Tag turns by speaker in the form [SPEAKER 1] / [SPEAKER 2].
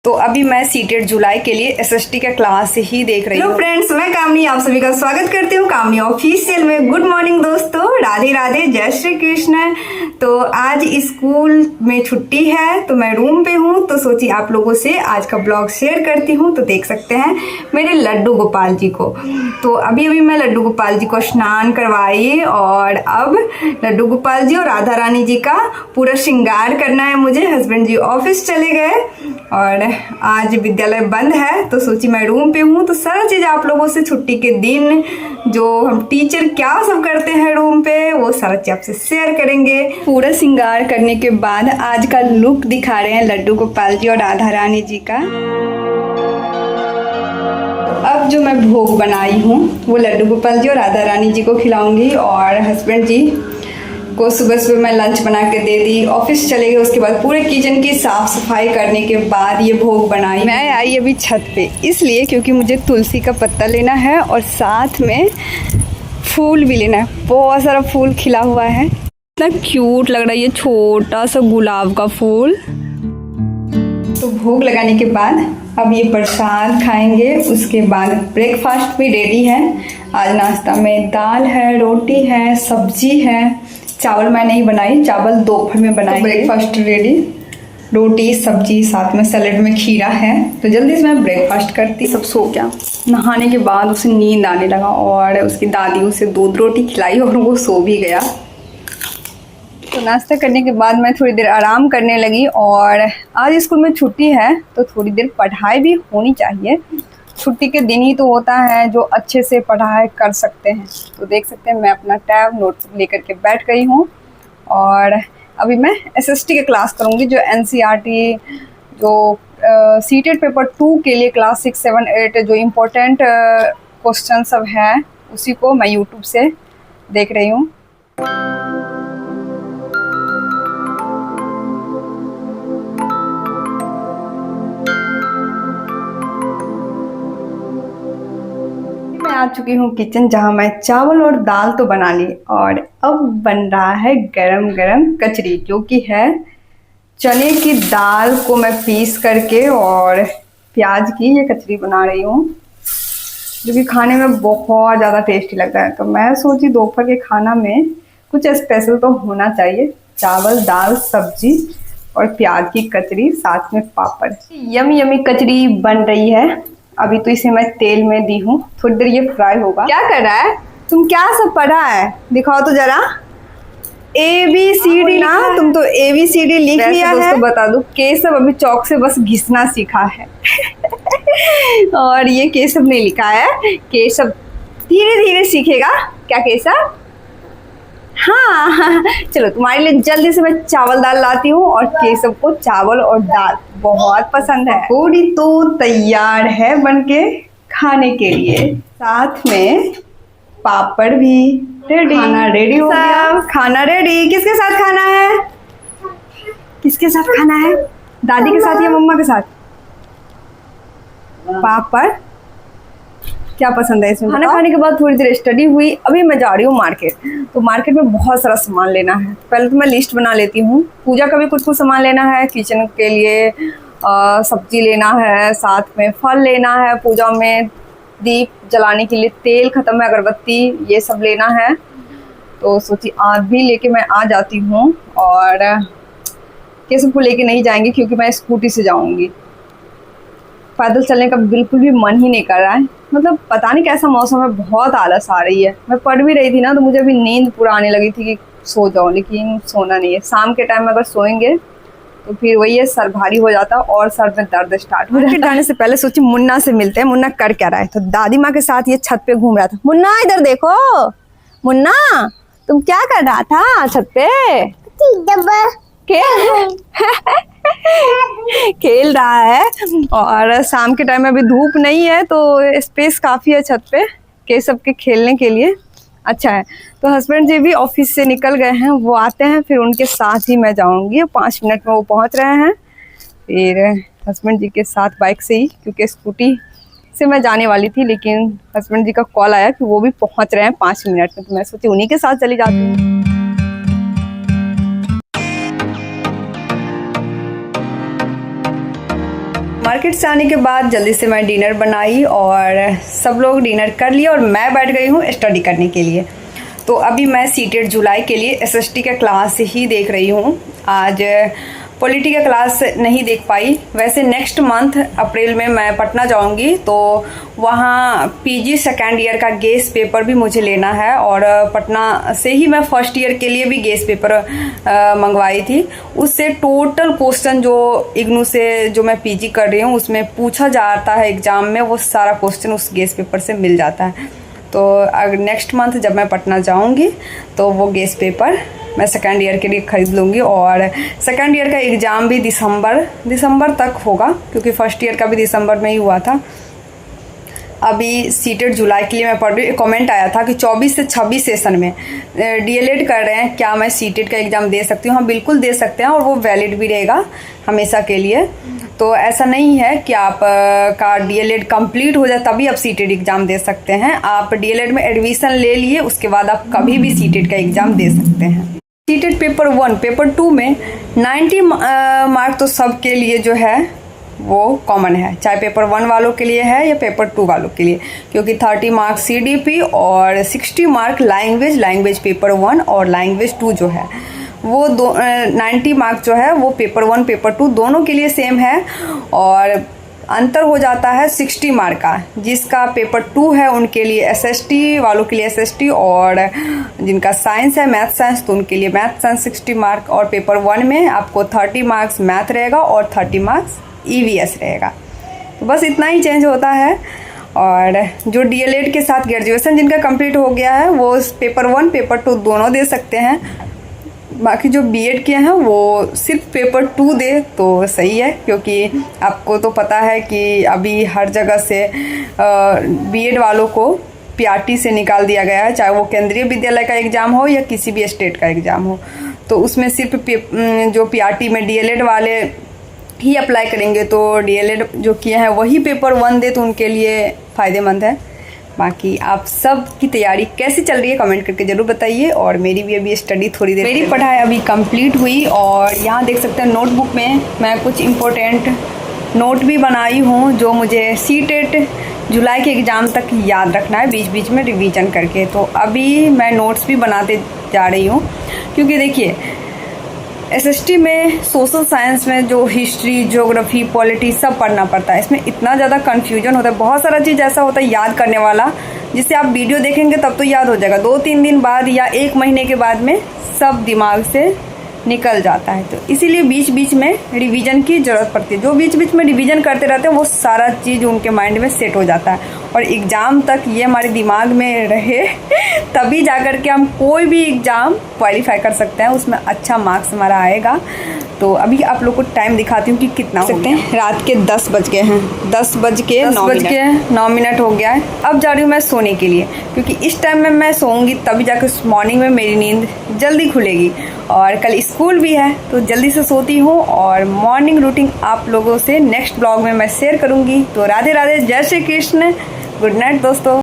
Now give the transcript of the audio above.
[SPEAKER 1] तो अभी मैं सीटेड जुलाई के लिए एसएसटी का क्लास ही देख रही हूँ।
[SPEAKER 2] फ्रेंड्स, मैं कामनी आप सभी का स्वागत करती हूँ कामनी ऑफिशियल में। गुड मॉर्निंग दोस्तों, राधे राधे, जय श्री कृष्ण। तो आज स्कूल में छुट्टी है तो मैं रूम पे हूँ, तो सोची आप लोगों से आज का ब्लॉग शेयर करती हूँ। तो देख सकते हैं मेरे लड्डू गोपाल जी को। तो अभी अभी मैं लड्डू गोपाल जी को स्नान करवाई और अब लड्डू गोपाल जी और राधा रानी जी का पूरा श्रृंगार करना है मुझे। हस्बैंड जी ऑफिस चले गए और आज विद्यालय बंद है, तो सोची मैं रूम पे हूँ तो सारा चीज़ आप लोगों से छुट्टी के दिन जो हम टीचर क्या सब करते हैं रूम पे वो सारा चीज़ आपसे शेयर करेंगे।
[SPEAKER 1] पूरा श्रृंगार करने के बाद आज का लुक दिखा रहे हैं लड्डू गोपाल जी और राधा रानी जी का। अब जो मैं भोग बनाई हूँ वो लड्डू गोपाल जी और राधा रानी जी को खिलाऊंगी और हस्बैंड जी को सुबह सुबह मैं लंच बना के दे दी। ऑफिस चले गए, उसके बाद पूरे किचन की साफ सफाई करने के बाद ये भोग बनाई। मैं आई अभी छत पे इसलिए क्योंकि मुझे तुलसी का पत्ता लेना है और साथ में फूल भी लेना है। बहुत सारा फूल खिला हुआ है, इतना क्यूट लग रहा है ये छोटा सा गुलाब का फूल। तो भोग लगाने के बाद अब ये प्रसाद खाएंगे, उसके बाद ब्रेकफास्ट भी रेडी है। आज नाश्ता में दाल है, रोटी है, सब्जी है। चावल मैं नहीं बनाई, चावल दोपहर में बनाई। तो ब्रेकफास्ट रेडी, रोटी सब्जी साथ में सैलेड में खीरा है। तो जल्दी से मैं ब्रेकफास्ट करती। सब सो गया। नहाने के बाद उसे नींद आने लगा और उसकी दादी उसे दूध रोटी खिलाई और वो सो भी गया। तो नाश्ता करने के बाद मैं थोड़ी देर आराम करने लगी और आज स्कूल में छुट्टी है तो थोड़ी देर पढ़ाई भी होनी चाहिए। छुट्टी के दिन ही तो होता है जो अच्छे से पढ़ाई कर सकते हैं। तो देख सकते हैं मैं अपना टैब नोटबुक लेकर के बैठ गई हूँ और अभी मैं एसएसटी के क्लास करूँगी, जो एनसीईआरटी जो सीटेड पेपर 2 के लिए क्लास 6, 7, 8 जो इम्पोर्टेंट क्वेश्चन सब है उसी को मैं यूट्यूब से देख रही हूँ। आ चुकी हूँ किचन, जहाँ मैं चावल और दाल तो बना ली और अब बन रहा है गरम गरम कचरी, जो कि है चने की दाल को मैं पीस करके और प्याज की ये कचरी बना रही हूँ, जो कि खाने में बहुत ज़्यादा टेस्टी लगता है। तो मैं सोची दोपहर के खाना में कुछ स्पेशल तो होना चाहिए। चावल दाल सब्जी और प्याज की कचरी साथ में पापड़। यमी यमी कचरी बन रही है। अभी तो इसे मैं तेल में दी हूँ, थोड़ी देर ये फ्राई होगा। क्या कर रहा है तुम? क्या सब पढ़ा है दिखाओ तो जरा। ABCD ना, तुम तो ABCD लिख लिया है। दोस्तों बता दूं, केशव अभी चौक से बस घिसना सीखा है और ये केशव नहीं लिखा है, केशव धीरे धीरे सीखेगा। क्या केशव? हाँ चलो तुम्हारे लिए जल्दी से मैं चावल दाल लाती हूँ और केशव को चावल और दाल बहुत पसंद है। पूरी तो तैयार है बनके खाने के लिए, साथ में पापड़ भी रेडी। खाना रेडी हो गया। खाना रेडी। किसके साथ खाना है? किसके साथ खाना है? दादी के साथ या मम्मा के साथ? पापड़ क्या पसंद है इसमें? खाना खाने के बाद थोड़ी देर स्टडी हुई। अभी मैं जा रही हूँ मार्केट। तो मार्केट में बहुत सारा सामान लेना है। पहले तो मैं लिस्ट बना लेती हूँ। पूजा का भी कुछ कुछ सामान लेना है, किचन के लिए सब्जी लेना है, साथ में फल लेना है, पूजा में दीप जलाने के लिए तेल खत्म है, अगरबत्ती ये सब लेना है। तो सोची आज भी लेके मैं आ जाती हूँ और केशव को लेके नहीं जाएंगे क्योंकि मैं स्कूटी से जाऊँगी। पैदल चलने का बिल्कुल भी मन ही नहीं कर रहा है। मतलब पता नहीं कैसा मौसम है, बहुत आलस आ रही है। मैं पढ़ भी रही थी ना तो मुझे अभी नींद पूरा आने लगी थी कि सो जाओ, लेकिन सोना नहीं है। शाम के टाइम में अगर सोएंगे तो फिर वही है, सर भारी हो जाता है और सर में दर्द स्टार्ट हो जाता है। जाने से पहले सोची मुन्ना से मिलते हैं, मुन्ना कर क्या रहा है। तो दादी माँ के साथ ये छत पे घूम रहा था। मुन्ना इधर देखो, मुन्ना तुम क्या कर रहा था छत पे? खेल रहा है और शाम के टाइम में अभी धूप नहीं है तो स्पेस काफ़ी है छत पे केशव के खेलने के लिए। अच्छा है। तो हस्बैंड जी भी ऑफिस से निकल गए हैं, वो आते हैं फिर उनके साथ ही मैं जाऊंगी। 5 मिनट में वो पहुंच रहे हैं। फिर हस्बैंड जी के साथ बाइक से ही, क्योंकि स्कूटी से मैं जाने वाली थी, लेकिन हस्बैंड जी का कॉल आया कि वो भी पहुंच रहे हैं 5 मिनट में। तो मैं सोची उन्हीं के साथ चली जाती हूँ। मार्केट से आने के बाद जल्दी से मैं डिनर बनाई और सब लोग डिनर कर लिए और मैं बैठ गई हूँ स्टडी करने के लिए। तो अभी मैं सीटेट जुलाई के लिए एसएसटी का क्लास ही देख रही हूँ। आज पॉलिटी का क्लास नहीं देख पाई। वैसे नेक्स्ट मंथ अप्रैल में मैं पटना जाऊंगी, तो वहाँ पीजी सेकेंड ईयर का गेस पेपर भी मुझे लेना है और पटना से ही मैं फर्स्ट ईयर के लिए भी गेस पेपर मंगवाई थी। उससे टोटल क्वेश्चन जो इग्नू से जो मैं पीजी कर रही हूँ उसमें पूछा जाता है एग्ज़ाम में, वो सारा क्वेश्चन उस गेस पेपर से मिल जाता है। तो अगर नेक्स्ट मंथ जब मैं पटना जाऊंगी तो वो गेस पेपर मैं सेकेंड ईयर के लिए ख़रीद लूँगी और सेकेंड ईयर का एग्ज़ाम भी दिसंबर तक होगा, क्योंकि फर्स्ट ईयर का भी दिसंबर में ही हुआ था। अभी सीटेट जुलाई के लिए मैं पढ़ रही हूँ। कमेंट आया था कि 24 से 26 सेशन में डीएलएड कर रहे हैं, क्या मैं सीटेट का एग्ज़ाम दे सकती हूँ? हाँ, बिल्कुल दे सकते हैं और वो वैलिड भी रहेगा हमेशा के लिए। तो ऐसा नहीं है कि आप का डीएलएड कंप्लीट हो जाए तभी आप सीटेट एग्ज़ाम दे सकते हैं। आप डीएलएड में एडमिशन ले लिए उसके बाद आप कभी भी सीटेट का एग्ज़ाम दे सकते हैं। सीटेट पेपर 1 पेपर 2 में 90 मार्क तो सबके लिए जो है वो कॉमन है, चाहे पेपर 1 वालों के लिए है या पेपर 2 वालों के लिए, क्योंकि 30 मार्क सीडीपी और 60 मार्क लैंग्वेज पेपर 1 और लैंग्वेज 2 जो है वो 90 मार्क जो है वो पेपर 1 पेपर 2 दोनों के लिए सेम है। और अंतर हो जाता है 60 मार्क का, जिसका पेपर 2 है उनके लिए एसएसटी वालों के लिए एसएसटी, और जिनका साइंस है मैथ साइंस तो उनके लिए मैथ साइंस 60 मार्क। और पेपर 1 में आपको 30 मार्क्स मैथ रहेगा और 30 मार्क्स ईवीएस रहेगा। तो बस इतना ही चेंज होता है। और जो डीएलएड के साथ ग्रेजुएशन जिनका कंप्लीट हो गया है वो पेपर 1 पेपर 2 दोनों दे सकते हैं। बाकी जो बीएड किए हैं वो सिर्फ पेपर 2 दे तो सही है, क्योंकि आपको तो पता है कि अभी हर जगह से बीएड वालों को पीआरटी से निकाल दिया गया है, चाहे वो केंद्रीय विद्यालय का एग्ज़ाम हो या किसी भी स्टेट का एग्ज़ाम हो। तो उसमें सिर्फ जो पीआरटी में डीएलएड वाले ही अप्लाई करेंगे, तो डीएलएड जो किए हैं वही पेपर 1 दे तो उनके लिए फ़ायदेमंद है। बाकी आप सब की तैयारी कैसी चल रही है कमेंट करके ज़रूर बताइए। और मेरी भी अभी स्टडी थोड़ी देर, मेरी पढ़ाई अभी कंप्लीट हुई और यहाँ देख सकते हैं नोटबुक में मैं कुछ इम्पोर्टेंट नोट भी बनाई हूँ जो मुझे सीटेट जुलाई के एग्ज़ाम तक याद रखना है, बीच बीच में रिवीजन करके। तो अभी मैं नोट्स भी बनाते जा रही हूँ, क्योंकि देखिए एसएसटी में सोशल साइंस में जो हिस्ट्री ज्योग्राफी पॉलिटी सब पढ़ना पड़ता है। इसमें इतना ज़्यादा कन्फ्यूजन होता है, बहुत सारा चीज़ ऐसा होता है याद करने वाला जिससे आप वीडियो देखेंगे तब तो याद हो जाएगा, 2-3 दिन बाद या 1 महीने के बाद में सब दिमाग से निकल जाता है। तो इसीलिए बीच बीच में रिवीजन की ज़रूरत पड़ती है। जो बीच बीच में रिवीजन करते रहते हैं वो सारा चीज़ उनके माइंड में सेट हो जाता है और एग्ज़ाम तक ये हमारे दिमाग में रहे तभी जाकर के हम कोई भी एग्ज़ाम क्वालिफाई कर सकते हैं, उसमें अच्छा मार्क्स हमारा आएगा। तो अभी आप लोग को टाइम दिखाती हूँ कि कितना हो सकते हैं। रात के 10 बज गए हैं, 10:09 मिनट हो गया है। अब जा रही हूँ मैं सोने के लिए, क्योंकि इस टाइम में मैं सोऊंगी तभी जाकर मॉर्निंग में मेरी नींद जल्दी खुलेगी। और कल स्कूल भी है तो जल्दी से सोती हूँ और मॉर्निंग रूटीन आप लोगों से नेक्स्ट ब्लॉग में मैं शेयर करूँगी। तो राधे राधे, जय श्री कृष्ण, गुड नाइट दोस्तों।